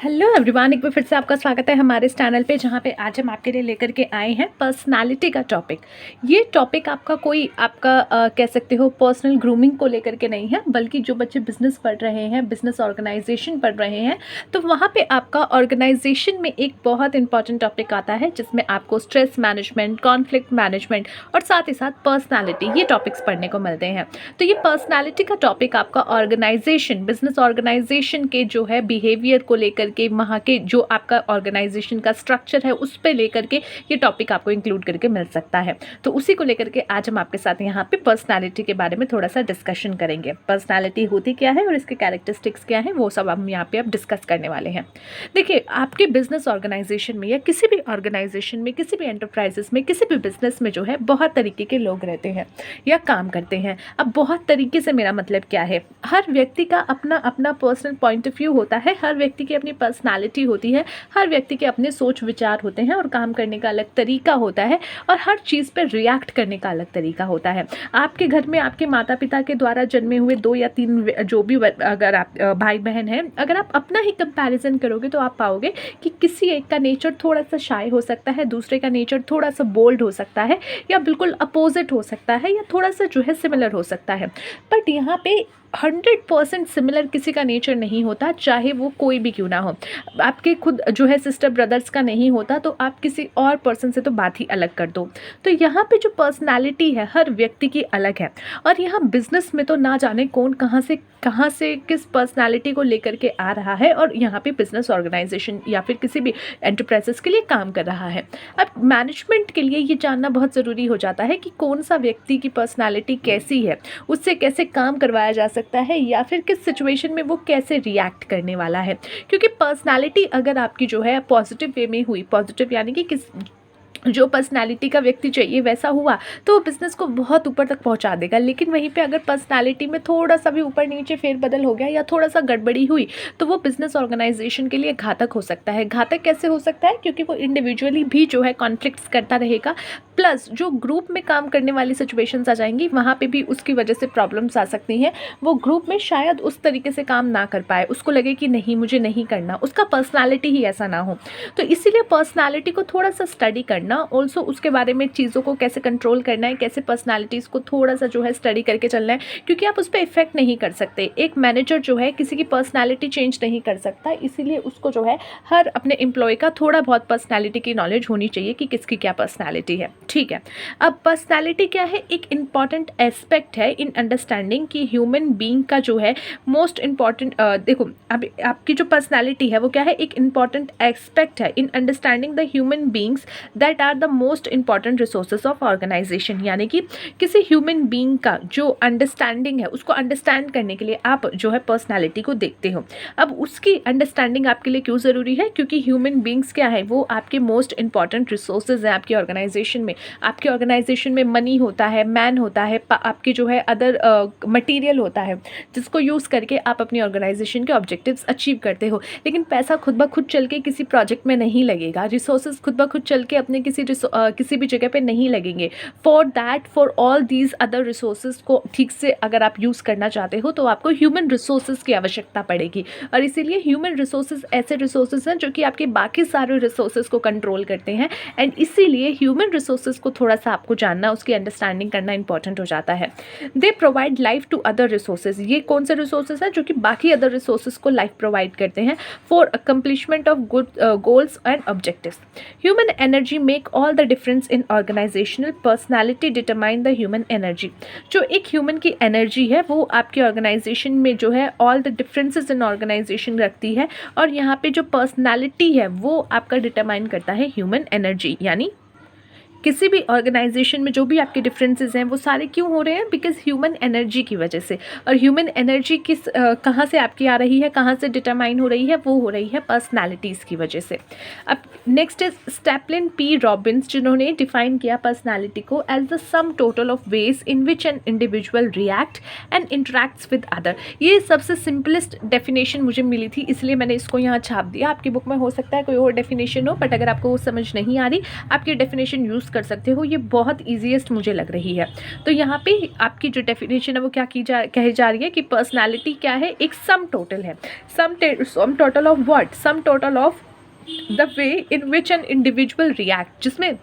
Hello everyone, एक बार फिर से आपका स्वागत है हमारे इस चैनल पे, जहाँ पे आज हम आपके लिए लेकर के आए हैं पर्सनालिटी का टॉपिक। ये टॉपिक आपका कोई कह सकते हो पर्सनल ग्रूमिंग को लेकर के नहीं है, बल्कि जो बच्चे बिजनेस पढ़ रहे हैं, बिजनेस ऑर्गेनाइजेशन पढ़ रहे हैं, तो वहाँ पे आपका ऑर्गेनाइजेशन में एक बहुत इंपॉर्टेंट टॉपिक आता है, जिसमें आपको स्ट्रेस मैनेजमेंट, कॉन्फ्लिक्ट मैनेजमेंट और साथ ही साथ पर्सनैलिटी, ये टॉपिक्स पढ़ने को मिलते हैं। तो ये पर्सनैलिटी का टॉपिक आपका ऑर्गेनाइजेशन, बिजनेस ऑर्गेनाइजेशन के जो है बिहेवियर को लेकर के, वहाँ के जो आपका ऑर्गेनाइजेशन का स्ट्रक्चर है उस पे लेकर के ये टॉपिक आपको इंक्लूड करके मिल सकता है। तो उसी को लेकर के आज हम आपके साथ यहाँ पे पर्सनालिटी के बारे में थोड़ा सा डिस्कशन करेंगे। पर्सनालिटी होती क्या है और इसके कैरेक्टरिस्टिक्स क्या है, वो सब हम यहाँ पे अब डिस्कस करने वाले हैं। देखिए, आपके बिजनेस ऑर्गेनाइजेशन में या किसी भी ऑर्गेनाइजेशन में, किसी भी एंटरप्राइजेस में, किसी भी बिजनेस में जो है बहुत तरीके के लोग रहते हैं या काम करते हैं। अब बहुत तरीके से मेरा मतलब क्या है, हर व्यक्ति का अपना अपना पर्सनल पॉइंट ऑफ व्यू होता है, हर व्यक्ति की अपनी पर्सनालिटी होती है, हर व्यक्ति के अपने सोच विचार होते हैं और काम करने का अलग तरीका होता है और हर चीज़ पर रिएक्ट करने का अलग तरीका होता है। आपके घर में आपके माता पिता के द्वारा जन्मे हुए 2 या 3 जो भी अगर आप भाई बहन हैं, अगर आप अपना ही कंपैरिजन करोगे तो आप पाओगे कि किसी एक का नेचर थोड़ा सा शाय हो सकता है, दूसरे का नेचर थोड़ा सा बोल्ड हो सकता है, या बिल्कुल अपोजिट हो सकता है, या थोड़ा सा जो है सिमिलर हो सकता है। बट यहाँ पे 100% सिमिलर किसी का नेचर नहीं होता, चाहे वो कोई भी क्यों ना हो। आपके खुद जो है सिस्टर ब्रदर्स का नहीं होता, तो आप किसी और पर्सन से तो बात ही अलग कर दो। तो यहाँ पे जो पर्सनालिटी है हर व्यक्ति की अलग है, और यहाँ बिजनेस में तो ना जाने कौन कहाँ से किस पर्सनालिटी को लेकर के आ रहा है और यहाँ पे बिजनेस ऑर्गेनाइजेशन या फिर किसी भी एंटरप्राइजेस के लिए काम कर रहा है। अब मैनेजमेंट के लिए ये जानना बहुत ज़रूरी हो जाता है कि कौन सा व्यक्ति की पर्सनालिटी कैसी है, उससे कैसे काम करवाया जा सकता है, या फिर किस सिचुएशन में वो कैसे रिएक्ट करने वाला है। क्योंकि पर्सनालिटी अगर आपकी जो है पॉजिटिव वे में हुई, पॉजिटिव यानी कि किस जो पर्सनालिटी का व्यक्ति चाहिए वैसा हुआ, तो वो बिज़नेस को बहुत ऊपर तक पहुंचा देगा। लेकिन वहीं पे अगर पर्सनालिटी में थोड़ा सा भी ऊपर नीचे फेरबदल हो गया या थोड़ा सा गड़बड़ी हुई, तो वो बिज़नेस ऑर्गेनाइजेशन के लिए घातक हो सकता है। घातक कैसे हो सकता है? क्योंकि वो इंडिविजुअली भी जो है कॉन्फ्लिक्ट्स करता रहेगा, प्लस जो ग्रुप में काम करने वाली सिचुएशंस आ जाएंगी, वहाँ पर भी उसकी वजह से प्रॉब्लम्स आ सकती हैं। वो ग्रुप में शायद उस तरीके से काम ना कर पाए, उसको लगे कि नहीं मुझे नहीं करना, उसका पर्सनालिटी ही ऐसा ना हो। तो इसीलिए पर्सनालिटी को थोड़ा सा स्टडी करना, ऑल्सो उसके बारे में चीज़ों को कैसे कंट्रोल करना है, कैसे पर्सनालिटीज़ को थोड़ा सा जो है स्टडी करके चलना है, क्योंकि आप उस पर इफेक्ट नहीं कर सकते। एक मैनेजर जो है किसी की पर्सनालिटी चेंज नहीं कर सकता, इसीलिए उसको जो है हर अपने एम्प्लॉय का थोड़ा बहुत पर्सनालिटी की नॉलेज होनी चाहिए कि किसकी क्या पर्सनालिटी है। ठीक है, अब पर्सनालिटी क्या है? एक इम्पॉर्टेंट एस्पेक्ट है इन अंडरस्टैंडिंग कि ह्यूमन बींग का जो है मोस्ट इम्पॉर्टेंट, देखो अब आपकी जो पर्सनालिटी है वो क्या है, एक इम्पॉर्टेंट एस्पेक्ट है in understanding the human beings that are the most important resources of organization. यानी कि किसी ह्यूमन बींग का जो अंडरस्टैंडिंग है, उसको अंडरस्टैंड करने के लिए आप जो है पर्सनालिटी को देखते हो। अब उसकी अंडरस्टैंडिंग आपके लिए क्यों ज़रूरी है? क्योंकि ह्यूमन बींग्स क्या है, वो आपके मोस्ट इंपॉर्टेंट रिसोर्सेज हैं आपकी ऑर्गेनाइजेशन में। आपके ऑर्गेनाइजेशन में मनी होता है, मैन होता है, आपके जो है अदर मटीरियल होता है, जिसको यूज़ करके आप अपनी ऑर्गेनाइजेशन के ऑब्जेक्टिव्स अचीव करते हो। लेकिन पैसा खुद ब खुद चल के किसी प्रोजेक्ट में नहीं लगेगा, रिसोर्सेज खुद ब खुद चल के अपने किसी भी जगह पे नहीं लगेंगे। For all these other resources को ठीक से अगर आप यूज़ करना चाहते हो, तो आपको ह्यूमन रिसोर्सेज की आवश्यकता पड़ेगी। और इसीलिए ह्यूमन रिसोर्सेज ऐसे रिसोर्सेज हैं जो कि आपके बाकी सारे रिसोर्सेज को कंट्रोल करते हैं, एंड इसीलिए ह्यूमन रिसोर्सेज को थोड़ा सा आपको जानना, उसकी अंडरस्टैंडिंग करना इंपॉर्टेंट हो जाता है। They provide life to other resources. ये कौन से रिसोर्सेज हैं? जो कि बाकी अदर रिसोर्सेज को लाइफ प्रोवाइड करते हैं for accomplishment of good goals and objectives. Human energy make all the difference in organizational personality determine the human energy. जो एक ह्यूमन की एनर्जी है वो आपकी ऑर्गेनाइजेशन में जो है all the differences in organization रखती है, और यहाँ पे जो पर्सनालिटी है वो आपका डिटरमाइन करता है ह्यूमन एनर्जी। यानी किसी भी ऑर्गेनाइजेशन में जो भी आपके डिफरेंसेस हैं वो सारे क्यों हो रहे हैं? बिकॉज ह्यूमन एनर्जी की वजह से। और ह्यूमन एनर्जी किस कहाँ से आपकी आ रही है, कहाँ से डिटरमाइन हो रही है? वो हो रही है पर्सनालिटीज़ की वजह से। अब next is Stephen P Robbins, जिन्होंने डिफाइन किया पर्सनालिटी को as the sum total of ways in which an individual react and interacts with other. ये सबसे सिंपलेस्ट डेफिनेशन मुझे मिली थी, इसलिए मैंने इसको यहाँ छाप दिया। आपकी बुक में हो सकता है कोई और डेफिनेशन हो, बट अगर आपको वो समझ नहीं आ रही, आप ये डेफिनेशन यूज़ कर सकते हो, ये बहुत ईजीएस्ट मुझे लग रही है। तो यहाँ पे आपकी जो डेफिनेशन है वो क्या कही जा रही है कि पर्सनालिटी क्या है, एक सम टोटल है। सम total of what? Some total of the way in which an individual react, जिसमें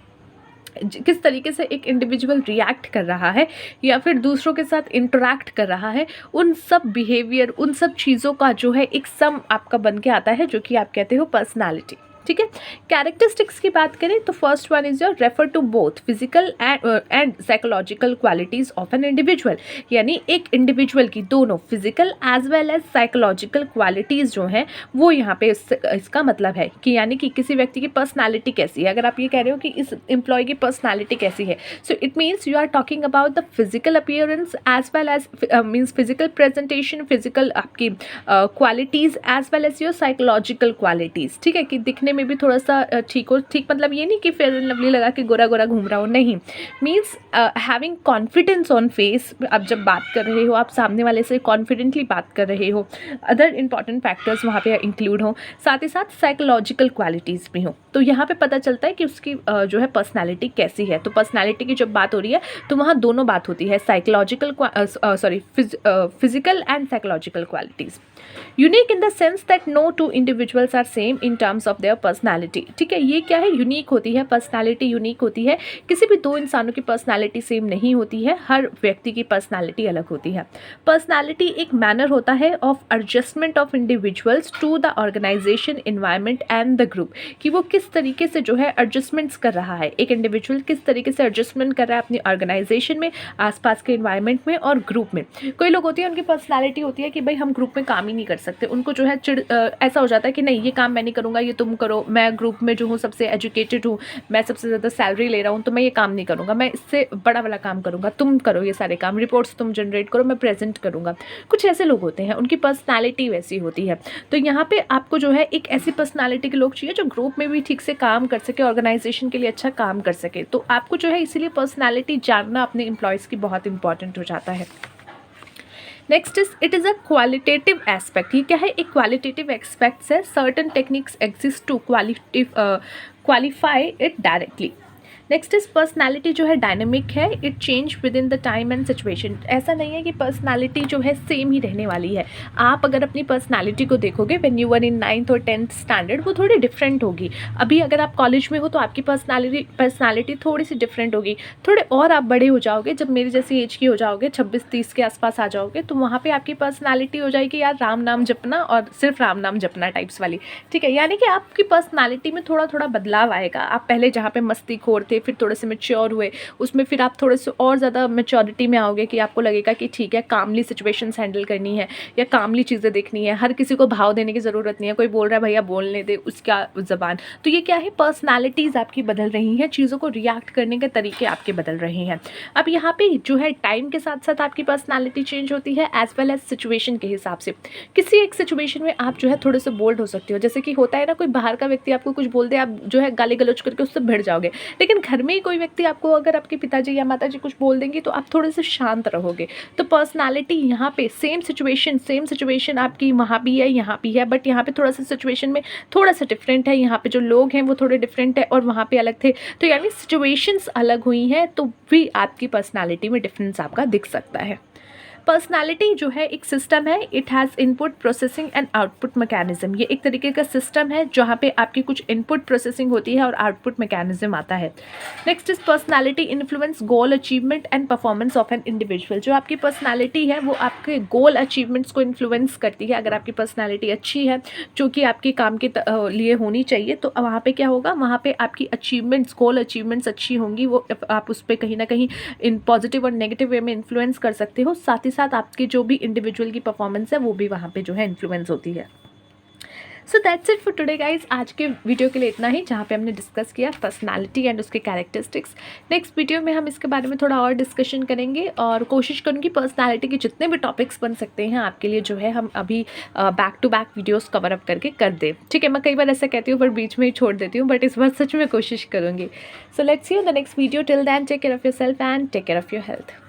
किस तरीके से एक इंडिविजुअल रिएक्ट कर रहा है या फिर दूसरों के साथ इंटरैक्ट कर रहा है, उन सब बिहेवियर, उन सब चीज़ों का जो है एक सम आपका बन के आता है, जो कि आप कहते हो पर्सनालिटी। ठीक है। कैरेक्टरिस्टिक्स की बात करें तो first one is your refer to both physical and psychological qualities of an individual, यानी एक इंडिविजुअल की दोनों physical as well as psychological qualities जो हैं वो यहाँ पे इसका मतलब है कि यानी कि किसी व्यक्ति की पर्सनालिटी कैसी है। अगर आप ये कह रहे हो कि इस एम्प्लॉय की पर्सनालिटी कैसी है, so it means you are talking about the physical appearance as well as means physical presentation, physical आपकी qualities as well as your psychological qualities. ठीक है, कि दिखने में भी थोड़ा सा ठीक हो। ठीक मतलब ये नहीं कि फेयर एंड लवली लगा के गोरा गोरा घूम रहा हो, नहीं। Means having confidence on face, आप जब बात कर रहे हो, आप सामने वाले से कॉन्फिडेंटली बात कर रहे हो, अदर इंपॉर्टेंट फैक्टर्स वहाँ पे इंक्लूड हो, साथ ही साथ साइकोलॉजिकल क्वालिटीज़ भी हो। तो यहाँ पे पता चलता है कि उसकी जो है पर्सनैलिटी कैसी है। तो पर्सनैलिटी की जब बात हो रही है तो वहाँ दोनों बात होती है, psychological physical and psychological qualities. Unique in the sense that no two individuals are same in terms of their personality. ठीक है, ये क्या है, यूनिक होती है, पर्सनालिटी यूनिक होती है। किसी भी दो इंसानों की पर्सनालिटी सेम नहीं होती है, हर व्यक्ति की पर्सनालिटी अलग होती है। पर्सनालिटी एक मैनर होता है of adjustment of individuals to the organization, environment and the group, कि वो किस तरीके से जो है एडजस्टमेंट्स कर रहा है, एक इंडिविजुअल किस तरीके से एडजस्टमेंट कर रहा है अपनी ऑर्गेनाइजेशन में, आसपास के एनवायरनमेंट में और ग्रुप में। कोई लोग होती है उनकी पर्सनालिटी होती है कि भाई हम ग्रुप में काम ही नहीं कर सकते, उनको जो है ऐसा हो जाता है कि नहीं ये काम मैं नहीं करूँगा, ये तुम करो, मैं ग्रुप में जो हूँ सबसे एजुकेटेड हूँ, मैं सबसे ज़्यादा सैलरी ले रहा हूँ, तो मैं ये काम नहीं करूँगा, मैं इससे बड़ा वाला काम करूँगा, तुम करो ये सारे काम, रिपोर्ट्स तुम जनरेट करो, मैं प्रेजेंट करूँगा। कुछ ऐसे लोग होते हैं, उनकी पर्सनालिटी वैसी होती है। तो यहाँ पे आपको जो है एक ऐसी पर्सनालिटी के लोग चाहिए जो ग्रुप में भी ठीक से काम कर सके, ऑर्गेनाइजेशन के लिए अच्छा काम कर सके। तो आपको जो है इसीलिए पर्सनालिटी जानना अपने एम्प्लॉयज़ की बहुत इंपॉर्टेंट हो जाता है। Next is it is a qualitative aspect. ये क्या है, एक क्वालिटेटिव एस्पेक्ट्स है। Certain techniques exist to qualify it directly. Next is personality जो है डायनेमिक है, it change within the time and situation. ऐसा नहीं है कि पर्सनालिटी जो है सेम ही रहने वाली है। आप अगर अपनी पर्सनालिटी को देखोगे when you were in 9th और 10th स्टैंडर्ड, वो थोड़ी डिफरेंट होगी। अभी अगर आप कॉलेज में हो तो आपकी पर्सनालिटी थोड़ी सी डिफरेंट होगी। थोड़े और आप बड़े हो जाओगे, जब मेरी जैसी एज की हो जाओगे, 26-30 के आसपास आ जाओगे, तो वहाँ पर आपकी पर्सनैलिटी हो जाएगी यार राम नाम जपना और सिर्फ राम नाम जपना टाइप्स वाली। ठीक है, यानी कि आपकी पर्सनैलिटी में थोड़ा थोड़ा बदलाव आएगा। आप पहले जहाँ पे मस्ती खोर थे, फिर थोड़े से मैच्योर हुए, उसमें फिर आप थोड़े से और ज़्यादा मैच्योरिटी में आओगे कि आपको लगेगा कि ठीक है कामली सिचुएशंस हैंडल करनी है या कामली चीज़ें देखनी है, हर किसी को भाव देने की ज़रूरत नहीं है, कोई बोल रहा है भैया बोलने दे उसका ज़बान। तो ये क्या है, पर्सनालिटीज़ आपकी बदल रही हैं, चीज़ों को रिएक्ट करने के तरीके आपके बदल रहे हैं। अब यहाँ पे जो है टाइम के साथ साथ आपकी पर्सनालिटी चेंज होती है एज वेल एज सिचुएशन के हिसाब से। किसी एक सिचुएशन में आप जो है थोड़े से बोल्ड हो सकते हो, जैसे कि होता है ना कोई बाहर का व्यक्ति आपको कुछ बोल दे, आप जो है गाली गलौज करके उससे भिड़ जाओगे। लेकिन घर में कोई व्यक्ति आपको अगर आपके पिताजी या माताजी कुछ बोल देंगे तो आप थोड़े से शांत रहोगे। तो पर्सनालिटी यहाँ पे सेम सिचुएशन आपकी वहाँ भी है, यहाँ भी है, बट यहाँ पे थोड़ा सा सिचुएशन में थोड़ा सा डिफरेंट है, यहाँ पे जो लोग हैं वो थोड़े डिफरेंट है और वहाँ पे अलग थे। तो यानी सिचुएशंस अलग हुई हैं तो भी आपकी पर्सनालिटी में डिफरेंस आपका दिख सकता है। पर्सनालिटी जो है एक सिस्टम है, it has input processing and output mechanism. ये एक तरीके का सिस्टम है जहाँ पे आपकी कुछ इनपुट प्रोसेसिंग होती है और आउटपुट मैकेनिज्म आता है। Next is personality influence goal achievement and performance of an individual. जो आपकी पर्सनालिटी है वो आपके गोल अचीवमेंट्स को इन्फ्लुएंस करती है। अगर आपकी पर्सनालिटी अच्छी है जो कि आपके काम के लिए होनी चाहिए, तो वहाँ पे क्या होगा, वहाँ पे आपकी अचीवमेंट्स, गोल अचीवमेंट्स अच्छी होंगी, वो आप उस पर कहीं ना कहीं इन पॉजिटिव और नेगेटिव वे में इन्फ्लुएंस कर सकते हो। साथ ही साथ आपकी जो भी इंडिविजुअल की परफॉर्मेंस है वो भी वहाँ पे जो है इन्फ्लुएंस होती है। So that's it for today guys. आज के वीडियो के लिए इतना ही, जहाँ पे हमने डिस्कस किया पर्सनालिटी एंड उसके कैरेक्टरिस्टिक्स। नेक्स्ट वीडियो में हम इसके बारे में थोड़ा और डिस्कशन करेंगे और कोशिश करूँगी पर्सनालिटी के जितने भी टॉपिक्स बन सकते हैं आपके लिए जो है हम अभी back to back videos cover up करके कर दें। ठीक है, मैं कई बार ऐसा कहती हूँ पर बीच में ही छोड़ देती हूँ, बट इस बार सच में कोशिश करूँगी। So let's see you in the next video. Till then take care of yourself and take care of your health.